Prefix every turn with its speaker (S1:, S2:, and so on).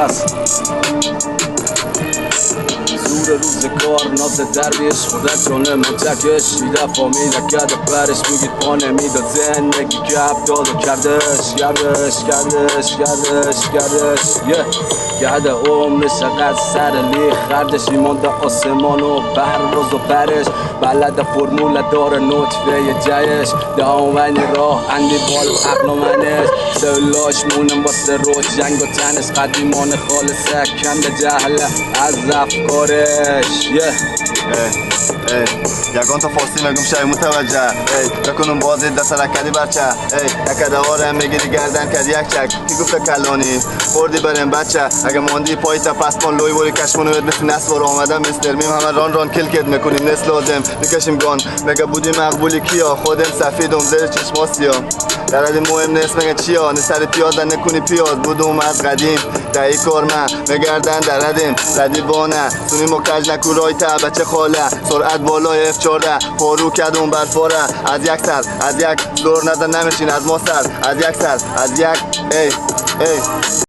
S1: است. زور روزگار ناز درویش خودت رانه منتکش دیده فامیل نکرده برش میگید پا نمیداد زندگی که هفتاد و کردش گرده عمر شقد سر لی خردش ایمانده آسمان و پرواز و پرش بلد فرمول داره نطفه جیش دامنی راه اندی بال عقل و منش سلاش مونم واسه روش جنگ و تنش قدیمان خالصه کند جهل از افکارش
S2: یگان تا فارسی مگم شای متوجه بکنم بازی دست رکدی برچه نکده آرم میگیری گردن کد یک چک کی گفته کلانی خوردی بریم بچه اگه ماندی پای تا پس پان لوی بوری کشمونو بد مثل نسوار آمدم مستر میم همه ران کل کد میکنیم نسل لازم میکشیم گان مگه بودی مقبولی کیا خودم سفیدم زیر چشما سیام در حالی مهم نیست مگه چیا نسر پیاز نکنی پیاز بودم از قدیم دهی کار من مگردن در حدیم ردی بانه سونی مکج نکو رای تا بچه خاله سرعت بالای F14 پارو کدوم برفاره از یک سر از یک دور نزن نمیشین از ما سر از یک سر از یک ای